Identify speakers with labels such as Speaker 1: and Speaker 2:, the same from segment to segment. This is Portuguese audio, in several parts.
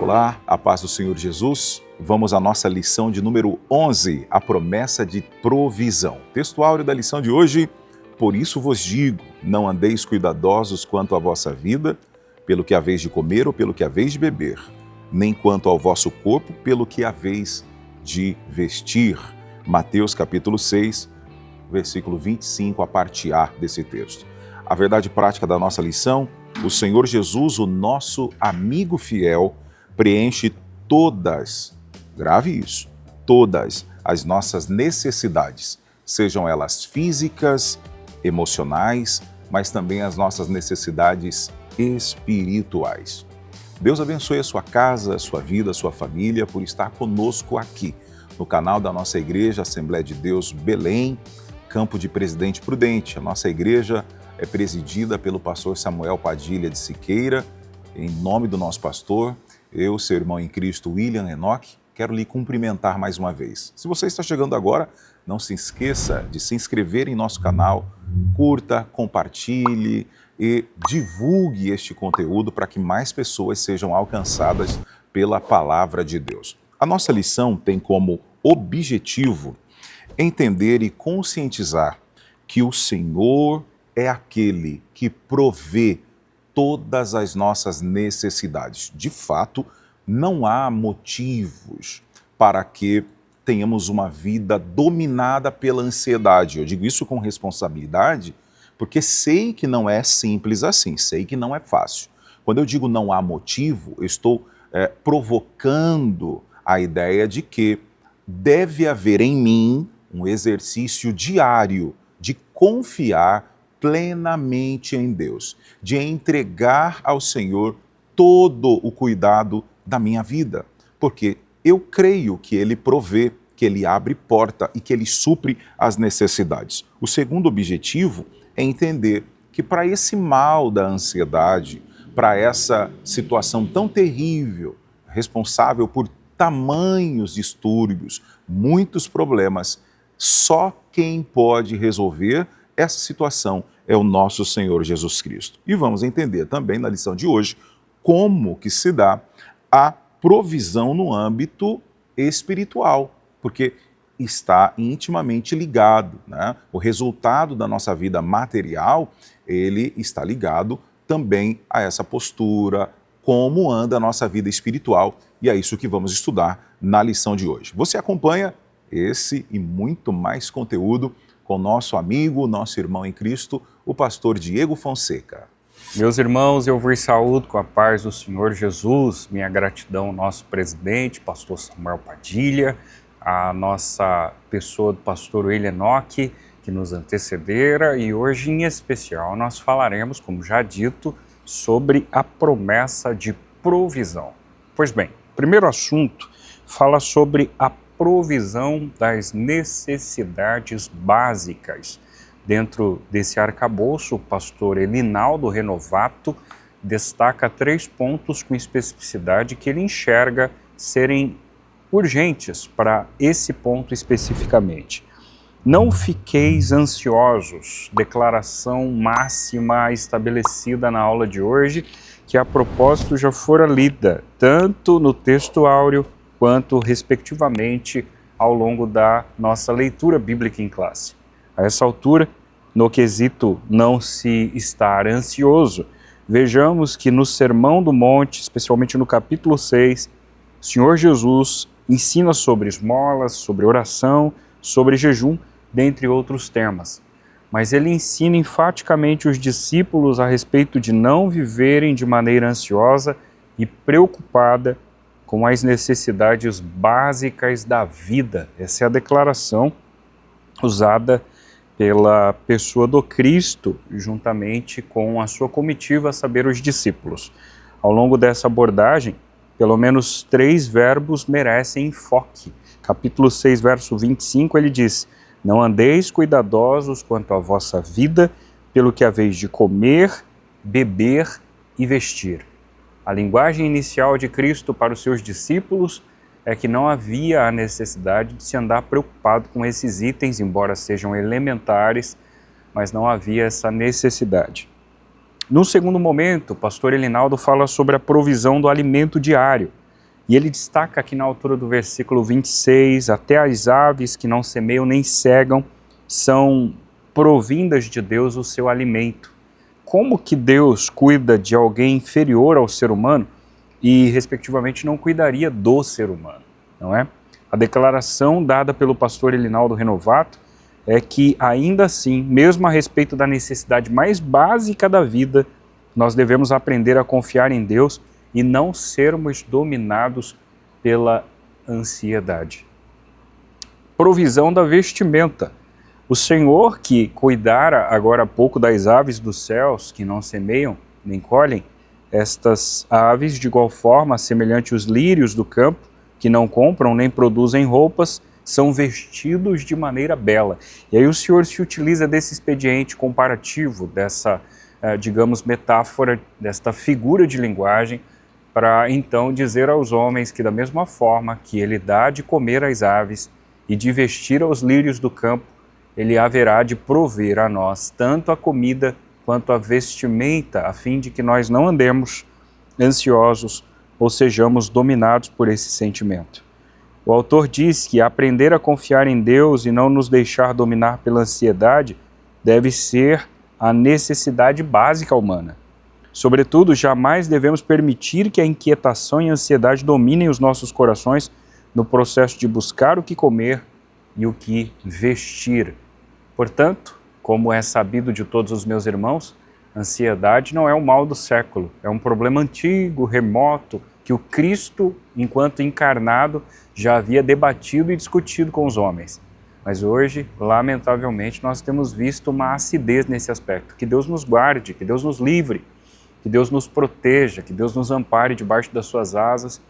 Speaker 1: Olá, a paz do Senhor Jesus. Vamos à nossa lição de número 11, a promessa de provisão. Texto áureo da lição de hoje: por isso vos digo, não andeis cuidadosos quanto à vossa vida, pelo que haveis de comer ou pelo que haveis de beber, nem quanto ao vosso corpo, pelo que haveis de vestir. Mateus capítulo 6, versículo 25, a parte A desse texto. A verdade prática da nossa lição: o Senhor Jesus, o nosso amigo fiel, preenche todas, grave isso, todas as nossas necessidades, sejam elas físicas, emocionais, mas também as nossas necessidades espirituais. Deus abençoe a sua casa, a sua vida, a sua família, por estar conosco aqui, no canal da nossa igreja, Assembleia de Deus Belém, Campo de Presidente Prudente. A nossa igreja é presidida pelo pastor Samuel Padilha de Siqueira. Em nome do nosso pastor, eu, seu irmão em Cristo, William Enoque, quero lhe cumprimentar mais uma vez. Se você está chegando agora, não se esqueça de se inscrever em nosso canal, curta, compartilhe e divulgue este conteúdo para que mais pessoas sejam alcançadas pela palavra de Deus. A nossa lição tem como objetivo entender e conscientizar que o Senhor é aquele que provê todas as nossas necessidades. De fato, não há motivos para que tenhamos uma vida dominada pela ansiedade. Eu digo isso com responsabilidade, porque sei que não é simples assim, sei que não é fácil. Quando eu digo não há motivo, eu estou provocando a ideia de que deve haver em mim um exercício diário de confiar plenamente em Deus, de entregar ao Senhor todo o cuidado da minha vida, porque eu creio que Ele provê, que Ele abre porta e que Ele supre as necessidades. O segundo objetivo é entender que para esse mal da ansiedade, para essa situação tão terrível, responsável por tamanhos distúrbios, muitos problemas, só quem pode resolver essa situação é o nosso Senhor Jesus Cristo. E vamos entender também na lição de hoje como que se dá a provisão no âmbito espiritual, porque está intimamente ligado, né? O resultado da nossa vida material, ele está ligado também a essa postura, como anda a nossa vida espiritual, e é isso que vamos estudar na lição de hoje. Você acompanha esse e muito mais conteúdo com nosso amigo, nosso irmão em Cristo, o pastor Diego Fonseca.
Speaker 2: Meus irmãos, eu vos saúdo com a paz do Senhor Jesus, minha gratidão ao nosso presidente, pastor Samuel Padilha, a nossa pessoa do pastor William Enoque, que nos antecedera, e hoje em especial nós falaremos, como já dito, sobre a promessa de provisão. Pois bem, o primeiro assunto fala sobre a provisão das necessidades básicas. Dentro desse arcabouço, o pastor Elinaldo Renovato destaca 3 pontos com especificidade que ele enxerga serem urgentes para esse ponto especificamente. Não fiqueis ansiosos, declaração máxima estabelecida na aula de hoje, que a propósito já fora lida, tanto no texto áureo, quanto, respectivamente, ao longo da nossa leitura bíblica em classe. A essa altura, no quesito não se estar ansioso, vejamos que no Sermão do Monte, especialmente no capítulo 6, o Senhor Jesus ensina sobre esmolas, sobre oração, sobre jejum, dentre outros temas. Mas ele ensina enfaticamente os discípulos a respeito de não viverem de maneira ansiosa e preocupada com as necessidades básicas da vida. Essa é a declaração usada pela pessoa do Cristo, juntamente com a sua comitiva, a saber, os discípulos. Ao longo dessa abordagem, pelo menos 3 verbos merecem enfoque. Capítulo 6, verso 25, ele diz: não andeis cuidadosos quanto à vossa vida, pelo que haveis de comer, beber e vestir. A linguagem inicial de Cristo para os seus discípulos é que não havia a necessidade de se andar preocupado com esses itens, embora sejam elementares, mas não havia essa necessidade. No segundo momento, o pastor Elinaldo fala sobre a provisão do alimento diário. E ele destaca aqui na altura do versículo 26, até as aves que não semeiam nem cegam são provindas de Deus o seu alimento. Como que Deus cuida de alguém inferior ao ser humano e, respectivamente, não cuidaria do ser humano, não é? A declaração dada pelo pastor Elinaldo Renovato é que, ainda assim, mesmo a respeito da necessidade mais básica da vida, nós devemos aprender a confiar em Deus e não sermos dominados pela ansiedade. Provisão da vestimenta. O Senhor que cuidara agora há pouco das aves dos céus, que não semeiam nem colhem, estas aves, de igual forma, semelhante aos lírios do campo, que não compram nem produzem roupas, são vestidos de maneira bela. E aí o Senhor se utiliza desse expediente comparativo, dessa, digamos, metáfora, desta figura de linguagem, para então dizer aos homens que, da mesma forma que Ele dá de comer às aves e de vestir aos lírios do campo, Ele haverá de prover a nós tanto a comida quanto a vestimenta, a fim de que nós não andemos ansiosos ou sejamos dominados por esse sentimento. O autor diz que aprender a confiar em Deus e não nos deixar dominar pela ansiedade deve ser a necessidade básica humana. Sobretudo, jamais devemos permitir que a inquietação e a ansiedade dominem os nossos corações no processo de buscar o que comer e o que vestir. Portanto, como é sabido de todos os meus irmãos, a ansiedade não é o mal do século, é um problema antigo, remoto, que o Cristo, enquanto encarnado, já havia debatido e discutido com os homens. Mas hoje, lamentavelmente, nós temos visto uma acidez nesse aspecto. Que Deus nos guarde, que Deus nos livre, que Deus nos proteja, que Deus nos ampare debaixo das suas asas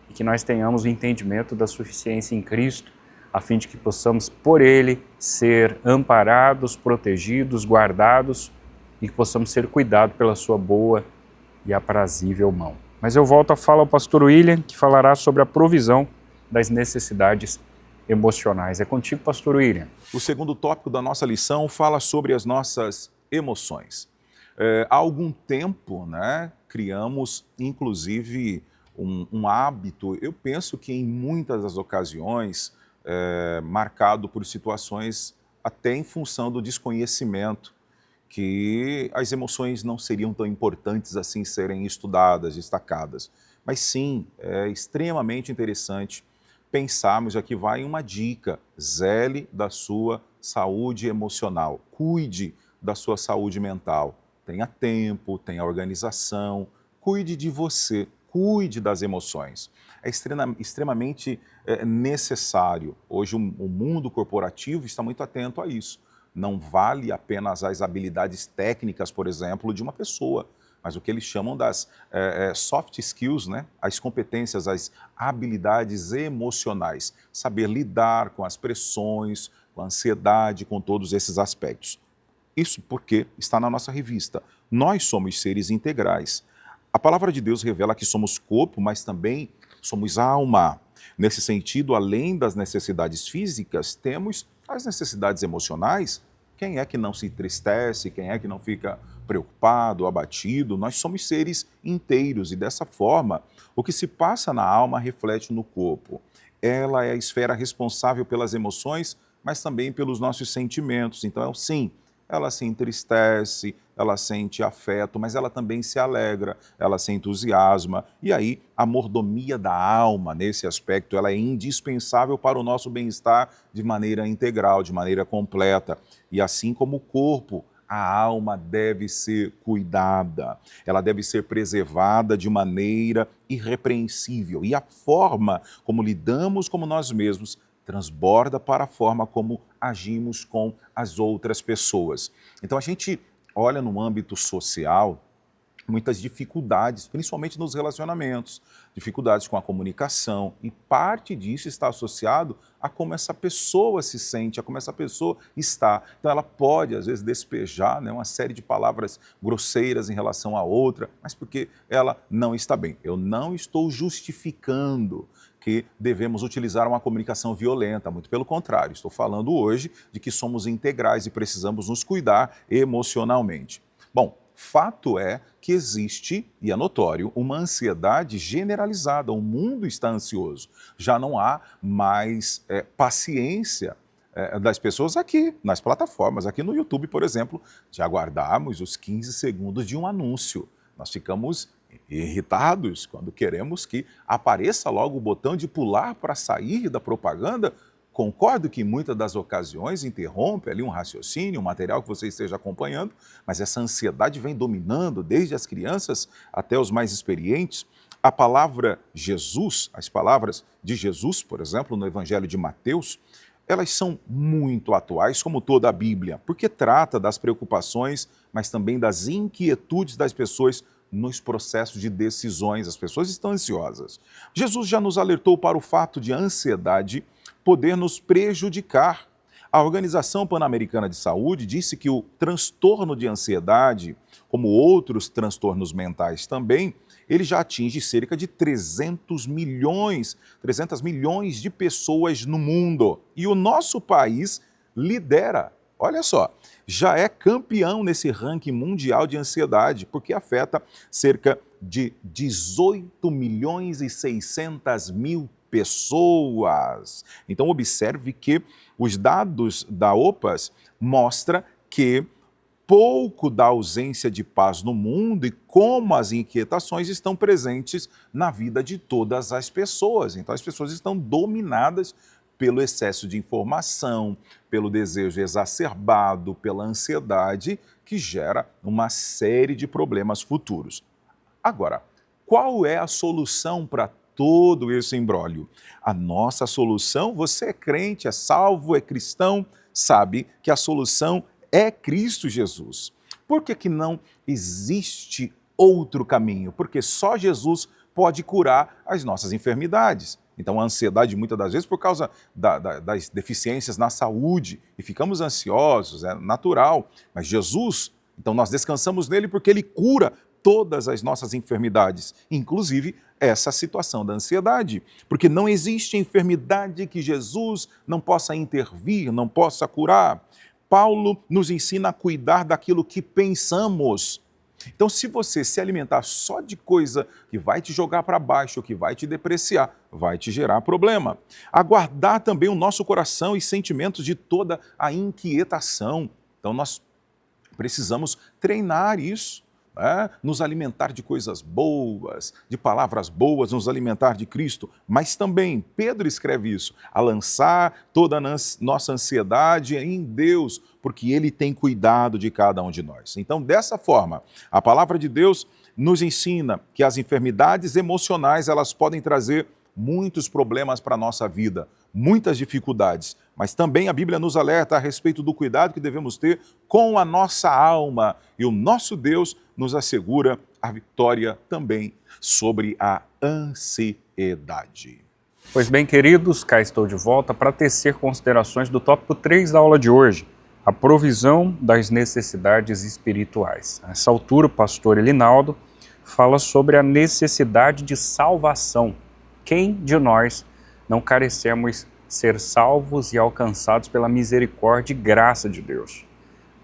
Speaker 2: e que nós tenhamos o entendimento da suficiência em Cristo, a fim de que possamos, por Ele, ser amparados, protegidos, guardados e que possamos ser cuidados pela sua boa e aprazível mão. Mas eu volto a falar ao pastor William, que falará sobre a provisão das necessidades emocionais. É contigo, pastor William.
Speaker 1: O segundo tópico da nossa lição fala sobre as nossas emoções. Há algum tempo, criamos, inclusive, um hábito, eu penso que em muitas das ocasiões, marcado por situações até em função do desconhecimento, que as emoções não seriam tão importantes assim serem estudadas, destacadas. Mas sim, é extremamente interessante pensarmos, aqui vai uma dica: zele da sua saúde emocional, cuide da sua saúde mental, tenha tempo, tenha organização, cuide de você, cuide das emoções. É extremamente necessário. Hoje o mundo corporativo está muito atento a isso. Não vale apenas as habilidades técnicas, por exemplo, de uma pessoa, mas o que eles chamam das soft skills, as competências, as habilidades emocionais. Saber lidar com as pressões, com a ansiedade, com todos esses aspectos. Isso porque está na nossa revista. Nós somos seres integrais. A palavra de Deus revela que somos corpo, mas também somos alma. Nesse sentido, além das necessidades físicas, temos as necessidades emocionais. Quem é que não se entristece? Quem é que não fica preocupado, abatido? Nós somos seres inteiros e, dessa forma, o que se passa na alma reflete no corpo. Ela é a esfera responsável pelas emoções, mas também pelos nossos sentimentos. Então, sim, ela se entristece, ela sente afeto, mas ela também se alegra, ela se entusiasma. E aí, a mordomia da alma, nesse aspecto, ela é indispensável para o nosso bem-estar de maneira integral, de maneira completa. E assim como o corpo, a alma deve ser cuidada, ela deve ser preservada de maneira irrepreensível. E a forma como lidamos com nós mesmos transborda para a forma como agimos com as outras pessoas. Então a gente olha no âmbito social muitas dificuldades, principalmente nos relacionamentos, dificuldades com a comunicação, e parte disso está associado a como essa pessoa se sente, a como essa pessoa está. Então ela pode, às vezes, despejar uma série de palavras grosseiras em relação a outra, mas porque ela não está bem. Eu não estou justificando que devemos utilizar uma comunicação violenta, muito pelo contrário, estou falando hoje de que somos integrais e precisamos nos cuidar emocionalmente. Bom, fato é que existe, e é notório, uma ansiedade generalizada. O mundo está ansioso. Já não há mais paciência das pessoas aqui, nas plataformas, aqui no YouTube, por exemplo, de aguardarmos os 15 segundos de um anúncio. Nós ficamos irritados quando queremos que apareça logo o botão de pular para sair da propaganda. Concordo que em muitas das ocasiões interrompe ali um raciocínio, um material que você esteja acompanhando, mas essa ansiedade vem dominando desde as crianças até os mais experientes. A palavra Jesus, as palavras de Jesus, por exemplo, no Evangelho de Mateus, elas são muito atuais, como toda a Bíblia, porque trata das preocupações, mas também das inquietudes das pessoas nos processos de decisões. As pessoas estão ansiosas. Jesus já nos alertou para o fato de a ansiedade poder nos prejudicar. A Organização Pan-Americana de Saúde disse que o transtorno de ansiedade, como outros transtornos mentais também, ele já atinge cerca de 300 milhões de pessoas no mundo. E o nosso país lidera, olha só, já é campeão nesse ranking mundial de ansiedade, porque afeta cerca de 18 milhões e 600 mil pessoas. Então observe que os dados da OPAS mostram que pouco da ausência de paz no mundo e como as inquietações estão presentes na vida de todas as pessoas. Então as pessoas estão dominadas pelo excesso de informação, pelo desejo exacerbado, pela ansiedade, que gera uma série de problemas futuros. Agora, qual é a solução para todo esse imbróglio? A nossa solução, você é crente, é salvo, é cristão, sabe que a solução é Cristo Jesus. Por que não existe outro caminho? Porque só Jesus pode curar as nossas enfermidades. Então a ansiedade muitas das vezes por causa das deficiências na saúde e ficamos ansiosos, é natural. Mas Jesus, então nós descansamos nele porque ele cura todas as nossas enfermidades, inclusive essa situação da ansiedade. Porque não existe enfermidade que Jesus não possa intervir, não possa curar. Paulo nos ensina a cuidar daquilo que pensamos. Então, se você se alimentar só de coisa que vai te jogar para baixo, que vai te depreciar, vai te gerar problema. Aguardar também o nosso coração e sentimentos de toda a inquietação. Então, nós precisamos treinar isso. Nos alimentar de coisas boas, de palavras boas, nos alimentar de Cristo, mas também, Pedro escreve isso, a lançar toda a nossa ansiedade em Deus, porque Ele tem cuidado de cada um de nós. Então, dessa forma, a palavra de Deus nos ensina que as enfermidades emocionais, elas podem trazer muitos problemas para a nossa vida, muitas dificuldades, mas também a Bíblia nos alerta a respeito do cuidado que devemos ter com a nossa alma, e o nosso Deus nos assegura a vitória também sobre a ansiedade.
Speaker 2: Pois bem, queridos, cá estou de volta para tecer considerações do tópico 3 da aula de hoje, a provisão das necessidades espirituais. Nessa altura, o pastor Elinaldo fala sobre a necessidade de salvação. Quem de nós não carecemos ser salvos e alcançados pela misericórdia e graça de Deus?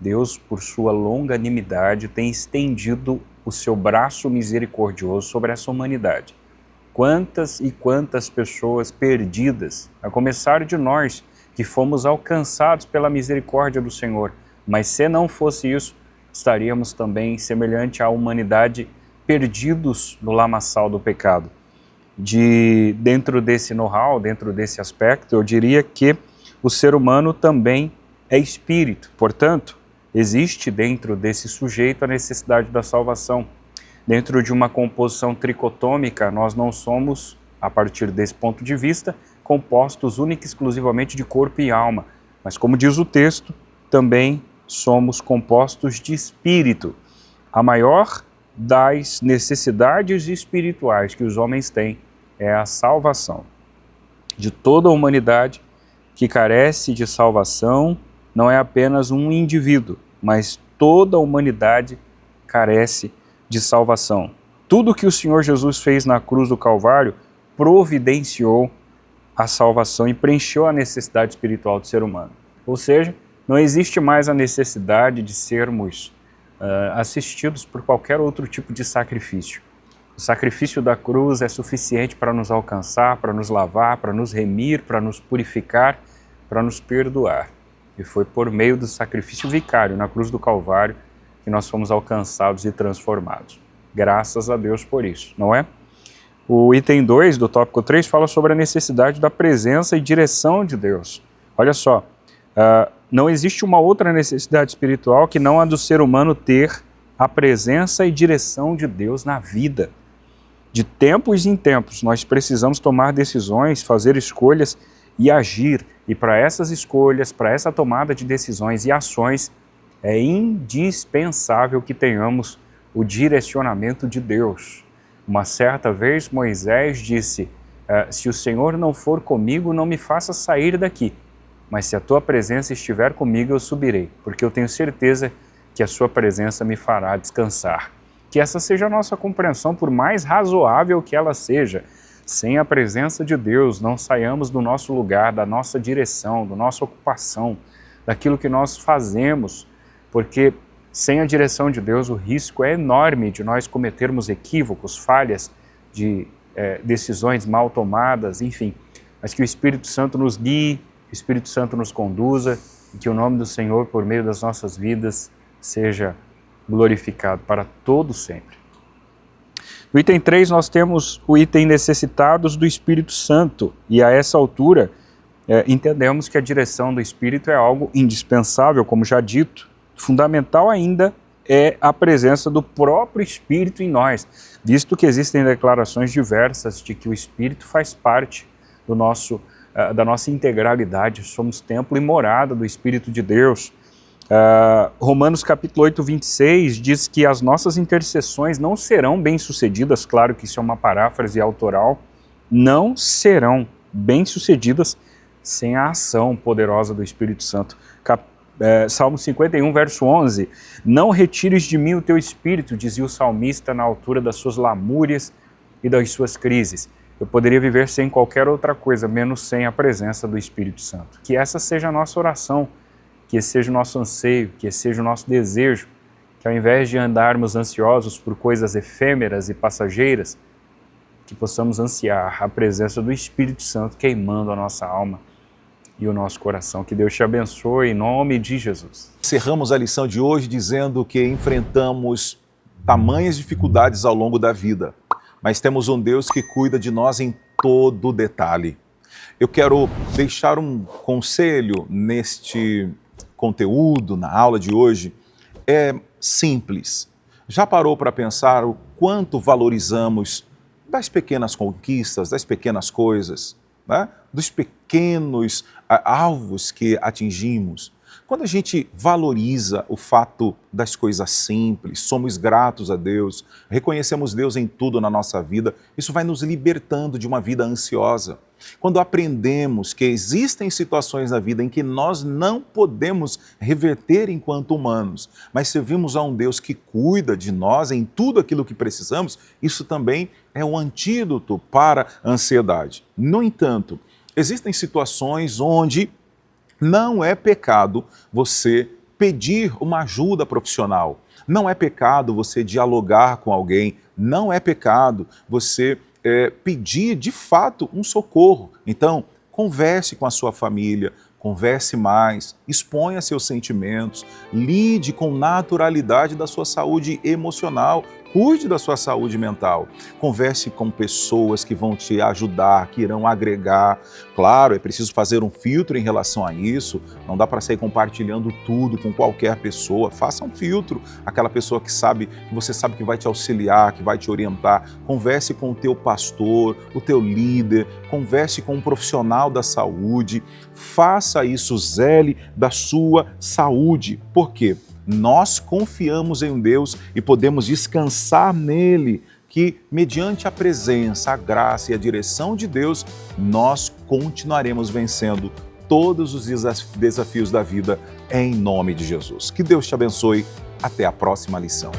Speaker 2: Deus, por sua longanimidade, tem estendido o seu braço misericordioso sobre essa humanidade. Quantas e quantas pessoas perdidas, a começar de nós, que fomos alcançados pela misericórdia do Senhor, mas se não fosse isso, estaríamos também semelhante à humanidade perdidos no lamaçal do pecado. Dentro desse know-how, dentro desse aspecto, eu diria que o ser humano também é espírito. Portanto, existe dentro desse sujeito a necessidade da salvação. Dentro de uma composição tricotômica, nós não somos, a partir desse ponto de vista, compostos única e exclusivamente de corpo e alma. Mas, como diz o texto, também somos compostos de espírito. A maior das necessidades espirituais que os homens têm é a salvação. De toda a humanidade que carece de salvação, não é apenas um indivíduo, mas toda a humanidade carece de salvação. Tudo que o Senhor Jesus fez na cruz do Calvário providenciou a salvação e preencheu a necessidade espiritual do ser humano. Ou seja, não existe mais a necessidade de sermos assistidos por qualquer outro tipo de sacrifício. O sacrifício da cruz é suficiente para nos alcançar, para nos lavar, para nos remir, para nos purificar, para nos perdoar. E foi por meio do sacrifício vicário na cruz do Calvário que nós fomos alcançados e transformados. Graças a Deus por isso, não é? O item 2 do tópico 3 fala sobre a necessidade da presença e direção de Deus. Olha só, não existe uma outra necessidade espiritual que não a do ser humano ter a presença e direção de Deus na vida. De tempos em tempos, nós precisamos tomar decisões, fazer escolhas e agir. E para essas escolhas, para essa tomada de decisões e ações, é indispensável que tenhamos o direcionamento de Deus. Uma certa vez Moisés disse, se o Senhor não for comigo, não me faça sair daqui. Mas se a tua presença estiver comigo, eu subirei, porque eu tenho certeza que a sua presença me fará descansar. Que essa seja a nossa compreensão, por mais razoável que ela seja. Sem a presença de Deus, não saiamos do nosso lugar, da nossa direção, da nossa ocupação, daquilo que nós fazemos, porque sem a direção de Deus o risco é enorme de nós cometermos equívocos, falhas, de decisões mal tomadas, enfim. Mas que o Espírito Santo nos guie, que o Espírito Santo nos conduza e que o nome do Senhor, por meio das nossas vidas, seja glorificado para todo sempre. No item 3 nós temos o item necessitados do Espírito Santo e a essa altura entendemos que a direção do Espírito é algo indispensável, como já dito. Fundamental ainda é a presença do próprio Espírito em nós, visto que existem declarações diversas de que o Espírito faz parte da nossa integralidade, somos templo e morada do Espírito de Deus. Romanos capítulo 8, 26 diz que as nossas intercessões não serão bem-sucedidas, claro que isso é uma paráfrase autoral, não serão bem-sucedidas sem a ação poderosa do Espírito Santo. Salmo 51, verso 11, não retires de mim o teu Espírito, dizia o salmista na altura das suas lamúrias e das suas crises. Eu poderia viver sem qualquer outra coisa, menos sem a presença do Espírito Santo. Que essa seja a nossa oração, que esse seja o nosso anseio, que esse seja o nosso desejo, que ao invés de andarmos ansiosos por coisas efêmeras e passageiras, que possamos ansiar a presença do Espírito Santo queimando a nossa alma e o nosso coração. Que Deus te abençoe em nome de Jesus.
Speaker 1: Encerramos a lição de hoje dizendo que enfrentamos tamanhas dificuldades ao longo da vida, mas temos um Deus que cuida de nós em todo detalhe. Eu quero deixar um conselho neste conteúdo, na aula de hoje, é simples. Já parou para pensar o quanto valorizamos das pequenas conquistas, das pequenas coisas, né? Dos pequenos alvos que atingimos? Quando a gente valoriza o fato das coisas simples, somos gratos a Deus, reconhecemos Deus em tudo na nossa vida, isso vai nos libertando de uma vida ansiosa. Quando aprendemos que existem situações na vida em que nós não podemos reverter enquanto humanos, mas servimos a um Deus que cuida de nós em tudo aquilo que precisamos, isso também é um antídoto para a ansiedade. No entanto, existem situações onde não é pecado você pedir uma ajuda profissional, não é pecado você dialogar com alguém, não é pecado você pedir de fato um socorro. Então, converse com a sua família, converse mais, exponha seus sentimentos, lide com naturalidade da sua saúde emocional, cuide da sua saúde mental, converse com pessoas que vão te ajudar, que irão agregar. Claro, é preciso fazer um filtro em relação a isso, não dá para sair compartilhando tudo com qualquer pessoa, faça um filtro, aquela pessoa que você sabe que vai te auxiliar, que vai te orientar, converse com o teu pastor, o teu líder, converse com um profissional da saúde, faça isso, zele da sua saúde. Por quê? Nós confiamos em um Deus e podemos descansar nele, que mediante a presença, a graça e a direção de Deus, nós continuaremos vencendo todos os desafios da vida em nome de Jesus. Que Deus te abençoe. Até a próxima lição.